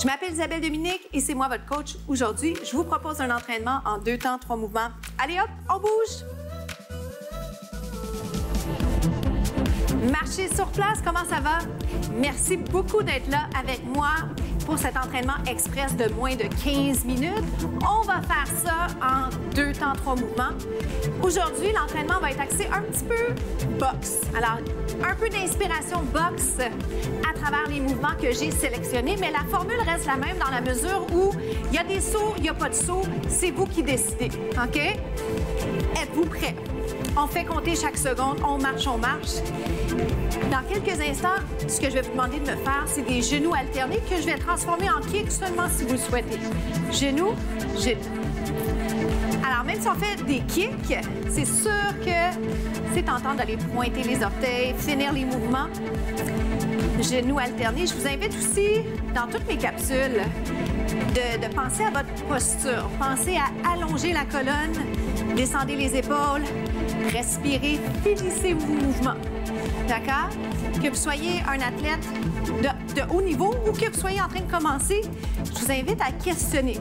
Je m'appelle Isabelle Dominique et c'est moi votre coach. Aujourd'hui, je vous propose un entraînement en 2 temps, 3 mouvements. Allez hop, on bouge! Marcher sur place, comment ça va? Merci beaucoup d'être là avec moi pour cet entraînement express de moins de 15 minutes. On va faire ça en 2 temps, 3 mouvements. Aujourd'hui, l'entraînement va être axé un petit peu boxe. Alors, un peu d'inspiration boxe à travers les mouvements que j'ai sélectionnés, mais la formule reste la même dans la mesure où il y a des sauts, il n'y a pas de sauts, c'est vous qui décidez, OK? Êtes-vous prêts? On fait compter chaque seconde, on marche, on marche. Dans quelques instants, ce que je vais vous demander de me faire, c'est des genoux alternés que je vais transformer en kick seulement si vous le souhaitez. Genoux, genoux. Alors, même si on fait des kicks, c'est sûr que c'est tentant d'aller pointer les orteils, finir les mouvements. Genoux alternés. Je vous invite aussi, dans toutes mes capsules, de penser à votre posture. Pensez à allonger la colonne, descendez les épaules, respirez, finissez vos mouvements. D'accord? Que vous soyez un athlète de haut niveau ou que vous soyez en train de commencer, je vous invite à questionner.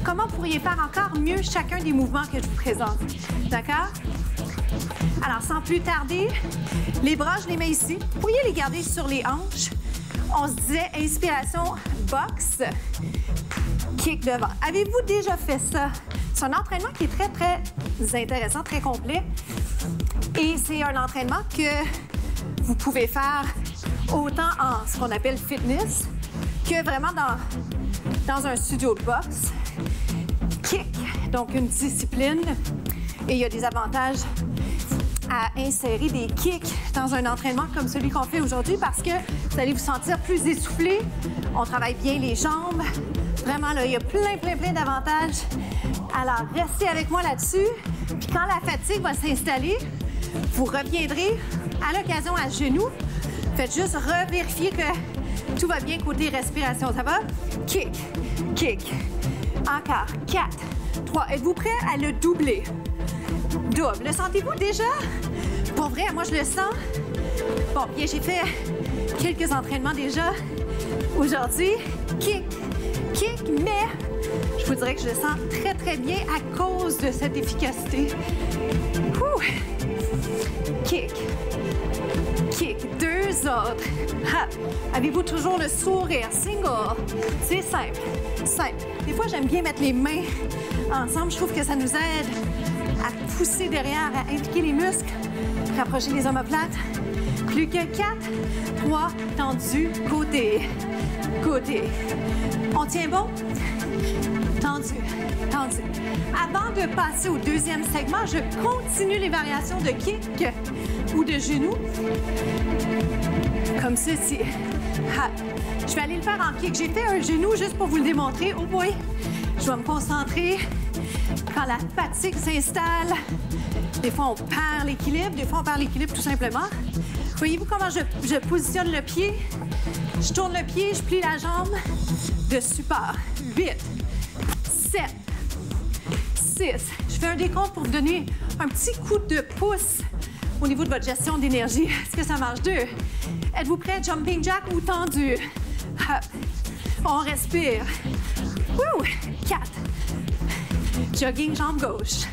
Comment vous pourriez faire encore mieux chacun des mouvements que je vous présente? D'accord? Alors, sans plus tarder, les bras, je les mets ici. Vous pourriez les garder sur les hanches. On se disait inspiration, boxe, kick devant. Avez-vous déjà fait ça? C'est un entraînement qui est très, très intéressant, très complet. Et c'est un entraînement que vous pouvez faire autant en ce qu'on appelle fitness que vraiment dans un studio de boxe. Kick, donc une discipline. Et il y a des avantages à insérer des kicks dans un entraînement comme celui qu'on fait aujourd'hui parce que vous allez vous sentir plus essoufflé. On travaille bien les jambes. Vraiment, là, il y a plein d'avantages. Alors, restez avec moi là-dessus. Puis quand la fatigue va s'installer, vous reviendrez à l'occasion à genoux. Faites juste revérifier que tout va bien côté respiration. Ça va? Kick, kick. Encore. 4, 3. Êtes-vous prêts à le doubler? Double. Le sentez-vous déjà? Pour vrai, moi, je le sens. Bon, bien, j'ai fait quelques entraînements déjà aujourd'hui. Kick, kick, mais je vous dirais que je le sens très, très bien à cause de cette efficacité. Ouh. Kick, kick. 2 autres. Hop. Avez-vous toujours le sourire? Single. C'est simple, simple. Des fois, j'aime bien mettre les mains ensemble. Je trouve que ça nous aide à pousser derrière, à impliquer les muscles, rapprocher les omoplates. Plus que 4, 3, tendu, côté, côté. On tient bon? Tendu, tendu. Avant de passer au deuxième segment, je continue les variations de kick ou de genoux, comme ceci. Ha. Je vais aller le faire en kick. J'ai fait un genou juste pour vous le démontrer. Oh boy! Je vais me concentrer. Quand la fatigue s'installe, des fois on perd l'équilibre, des fois on perd l'équilibre tout simplement. Voyez-vous comment je positionne le pied? Je tourne le pied, je plie la jambe de support. 8, 7, 6. Je fais un décompte pour vous donner un petit coup de pouce au niveau de votre gestion d'énergie. Est-ce que ça marche? 2. Êtes-vous prêts? Jumping jack ou tendu? Hop. On respire. Wouh! 4. Jogging jambe gauche.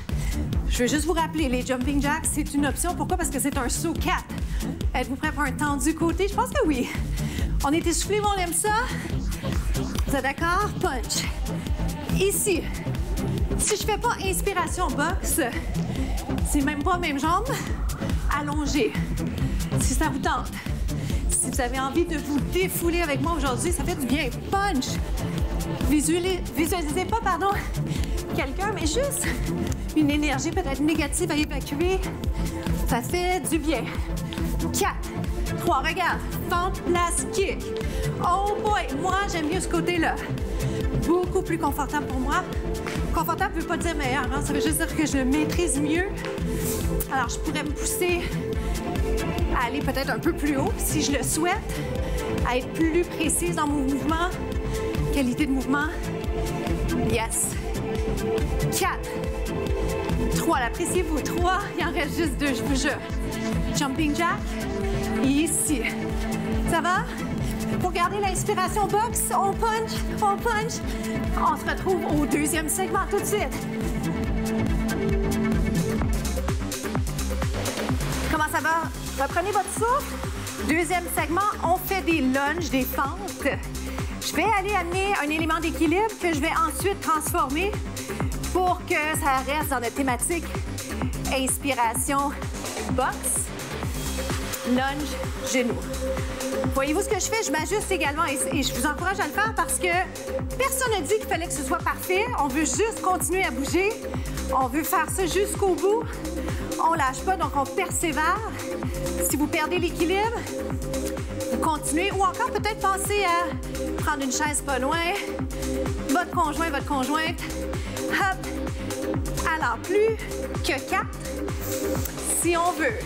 Je veux juste vous rappeler, les jumping jacks, c'est une option. Pourquoi? Parce que c'est un saut 4. Êtes-vous prêts pour un tendu côté? Je pense que oui. On est essoufflé, mais on aime ça. Vous êtes d'accord? Punch. Ici. Si je fais pas inspiration boxe, c'est même pas même jambe. Allongé. Si ça vous tente. Si vous avez envie de vous défouler avec moi aujourd'hui, ça fait du bien. Punch. Visualisez pas, pardon, quelqu'un, mais juste une énergie peut-être négative à évacuer. Ça fait du bien. 4, 3, regarde. Fente, place, kick. Oh boy, moi, j'aime mieux ce côté-là. Beaucoup plus confortable pour moi. Confortable ne veut pas dire meilleur, hein? Ça veut juste dire que je le maîtrise mieux. Alors, je pourrais me pousser à aller peut-être un peu plus haut, si je le souhaite, à être plus précise dans mon mouvement. Qualité de mouvement. Yes. 4, 3, appréciez-vous. 3, il en reste juste 2, je vous jure. Jumping jack. Ici. Ça va? Pour garder l'inspiration box, on punch, on punch. On se retrouve au deuxième segment tout de suite. Comment ça va? Reprenez votre souffle. Deuxième segment, on fait des lunges, des fentes. Je vais aller amener un élément d'équilibre que je vais ensuite transformer pour que ça reste dans notre thématique inspiration, boxe, lunge, genou. Voyez-vous ce que je fais? Je m'ajuste également et je vous encourage à le faire parce que personne n'a dit qu'il fallait que ce soit parfait. On veut juste continuer à bouger. On veut faire ça jusqu'au bout. On lâche pas, donc on persévère. Si vous perdez l'équilibre, vous continuez ou encore peut-être pensez à prendre une chaise pas loin. Votre conjoint, votre conjointe. Hop. Alors, plus que 4. Si on veut,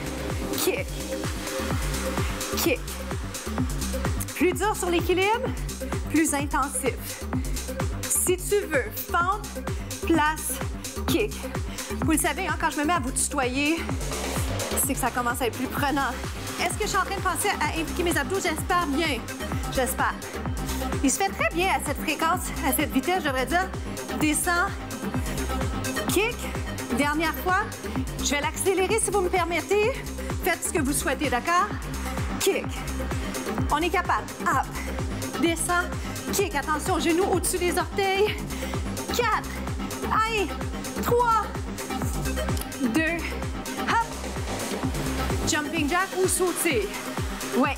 kick, kick. Plus dur sur l'équilibre, plus intensif. Si tu veux, fente, place, kick. Vous le savez, hein, quand je me mets à vous tutoyer, c'est que ça commence à être plus prenant. Est-ce que je suis en train de penser à impliquer mes abdos? J'espère bien. J'espère. Il se fait très bien à cette fréquence, à cette vitesse, je devrais dire. Descend, kick. Dernière fois. Je vais l'accélérer si vous me permettez. Faites ce que vous souhaitez, d'accord? Kick. On est capable. Up. Descend. Kick. Attention, genoux au-dessus des orteils. 4. Aïe. 3. 2. Hop. Jumping jack ou sauter. Ouais.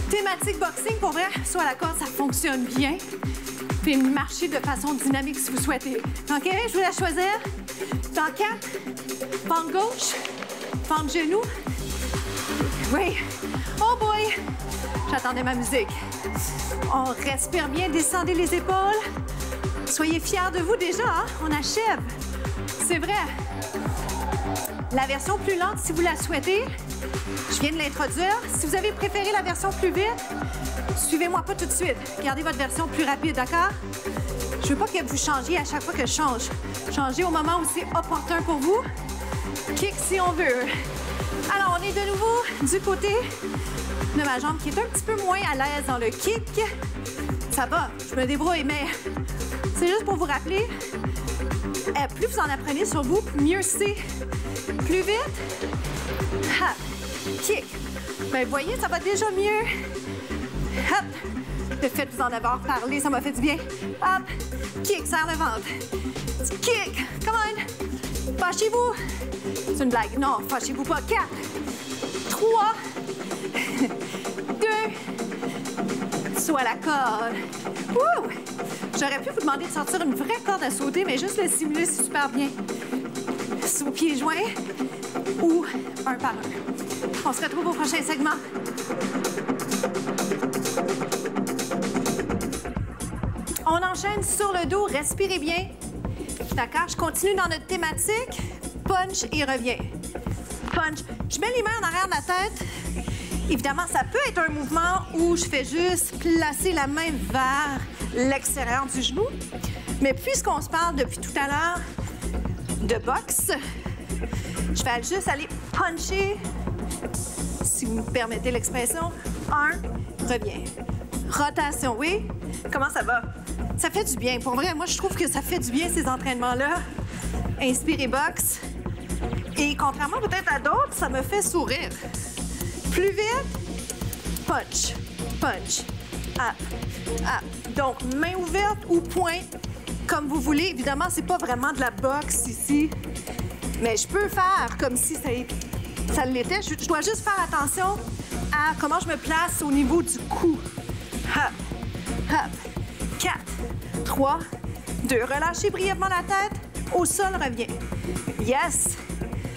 Thématique boxing, pour vrai, soit la corde, ça fonctionne bien. Puis marcher de façon dynamique si vous souhaitez. OK? Je vous laisse choisir. Dans 4. Pente gauche. Pente genou. Oui. Oh boy! J'attendais ma musique. On respire bien, descendez les épaules. Soyez fiers de vous déjà, hein? On achève. C'est vrai. La version plus lente, si vous la souhaitez, je viens de l'introduire. Si vous avez préféré la version plus vite, suivez-moi pas tout de suite. Gardez votre version plus rapide, d'accord? Je veux pas que vous changiez à chaque fois que je change. Changez au moment où c'est opportun pour vous. Kick si on veut. Alors, on est de nouveau du côté de ma jambe qui est un petit peu moins à l'aise dans le kick. Ça va, je me débrouille, mais c'est juste pour vous rappeler, plus vous en apprenez sur vous, mieux c'est. Plus vite, hop, kick. Bien, vous voyez, ça va déjà mieux. Hop, le fait de vous en avoir parlé, ça m'a fait du bien. Hop, kick, serre le ventre. Kick, come on. Fâchez-vous. C'est une blague. Non, fâchez-vous pas. 4, 3, 2, soit la corde. Wouh! J'aurais pu vous demander de sortir une vraie corde à sauter, mais juste le simuler, c'est super bien. Sous pieds joints ou un par un. On se retrouve au prochain segment. On enchaîne sur le dos. Respirez bien. D'accord? Je continue dans notre thématique. Punch et reviens. Punch. Je mets les mains en arrière de la tête. Évidemment, ça peut être un mouvement où je fais juste placer la main vers l'extérieur du genou. Mais puisqu'on se parle depuis tout à l'heure de boxe, je vais juste aller puncher, si vous me permettez l'expression. 1, reviens. Rotation, oui. Comment ça va? Ça fait du bien. Pour vrai, moi, je trouve que ça fait du bien, ces entraînements-là. Inspirez boxe. Et contrairement peut-être à d'autres, ça me fait sourire. Plus vite, punch, punch, up, up. Donc, main ouverte ou poing, comme vous voulez. Évidemment, c'est pas vraiment de la boxe ici, mais je peux faire comme si ça l'était. Je dois juste faire attention à comment je me place au niveau du cou. Hop, hop, 4, 3, 2. Relâchez brièvement la tête. Au sol, reviens. Yes!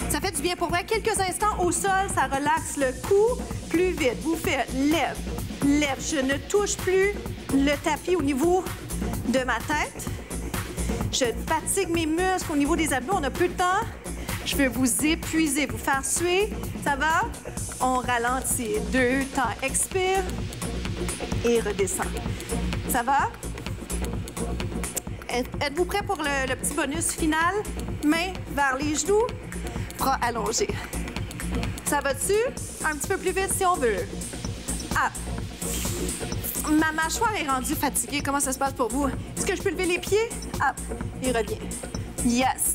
Ça fait du bien pour vrai. Quelques instants au sol, ça relaxe le cou. Plus vite, vous faites lève, lève. Je ne touche plus le tapis au niveau de ma tête. Je fatigue mes muscles au niveau des abdos. On a peu de temps. Je veux vous épuiser, vous faire suer. Ça va? On ralentit. 2 temps. Expire et redescend. Ça va? Êtes-vous prêts pour le petit bonus final? Main vers les genoux, bras allongés. Ça va dessus? Un petit peu plus vite si on veut. Ah. Ma mâchoire est rendue fatiguée. Comment ça se passe pour vous? Est-ce que je peux lever les pieds? Ah, il revient. Yes.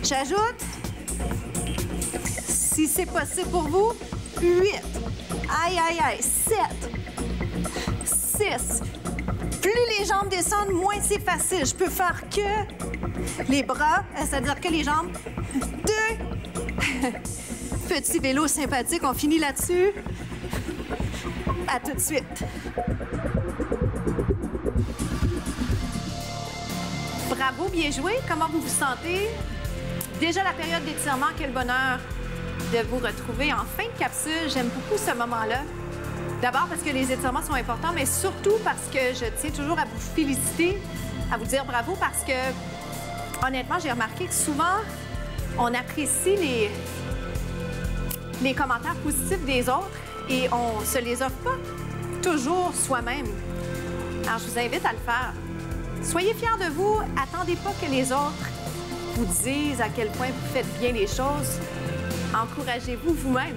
J'ajoute, si c'est possible pour vous, 8. Aïe, aïe, aïe. 7. 6. Plus les jambes descendent, moins c'est facile. Je peux faire que les bras, c'est-à-dire que les jambes. 2. Petit vélo sympathique, on finit là-dessus. À tout de suite. Bravo, bien joué. Comment vous vous sentez? Déjà la période d'étirement, quel bonheur de vous retrouver en fin de capsule. J'aime beaucoup ce moment-là. D'abord parce que les étirements sont importants, mais surtout parce que je tiens toujours à vous féliciter, à vous dire bravo parce que, honnêtement, j'ai remarqué que souvent, on apprécie les commentaires positifs des autres et on se les offre pas toujours soi-même. Alors, je vous invite à le faire. Soyez fiers de vous. Attendez pas que les autres vous disent à quel point vous faites bien les choses. Encouragez-vous vous-même.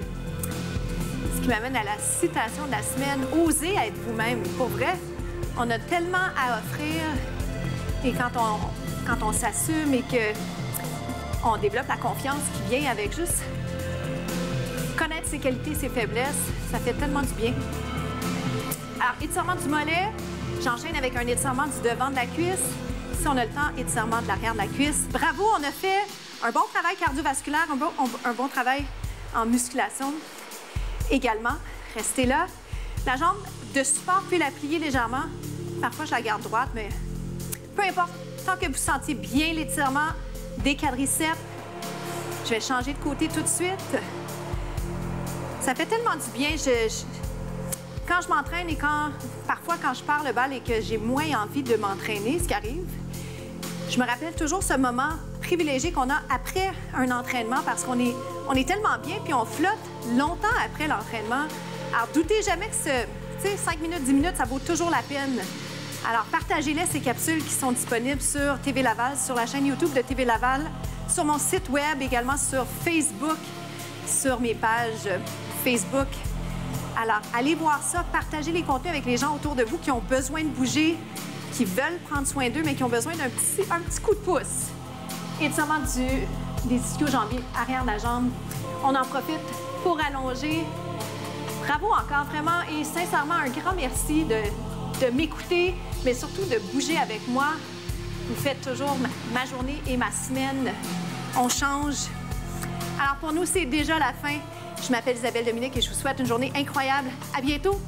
Ce qui m'amène à la citation de la semaine. Osez être vous-même. Pour vrai, on a tellement à offrir. Et quand on s'assume et qu'on développe la confiance qui vient avec juste connaître ses qualités, ses faiblesses, ça fait tellement du bien. Alors, étirement du mollet, j'enchaîne avec un étirement du devant de la cuisse. Si on a le temps, étirement de l'arrière de la cuisse. Bravo, on a fait un bon travail cardiovasculaire, un bon travail en musculation. Également, restez là. La jambe de support, puis la plier légèrement. Parfois, je la garde droite, mais peu importe. Tant que vous sentiez bien l'étirement des quadriceps, je vais changer de côté tout de suite. Ça fait tellement du bien. Quand je m'entraîne et parfois quand je pars le bal et que j'ai moins envie de m'entraîner, ce qui arrive, je me rappelle toujours ce moment privilégié qu'on a après un entraînement parce qu'on est tellement bien puis on flotte longtemps après l'entraînement. Alors, doutez jamais que 5 minutes, 10 minutes, ça vaut toujours la peine. Alors, partagez-les, ces capsules qui sont disponibles sur TV Laval, sur la chaîne YouTube de TV Laval, sur mon site web, également sur Facebook, sur mes pages Facebook. Alors, allez voir ça, partagez les contenus avec les gens autour de vous qui ont besoin de bouger, qui veulent prendre soin d'eux, mais qui ont besoin d'un petit coup de pouce. Étirement des ischio-jambiers, arrière de la jambe. On en profite pour allonger. Bravo encore, vraiment, et sincèrement, un grand merci de m'écouter, mais surtout de bouger avec moi. Vous faites toujours ma journée et ma semaine. On change. Alors, pour nous, c'est déjà la fin. Je m'appelle Isabelle Dominique et je vous souhaite une journée incroyable. À bientôt!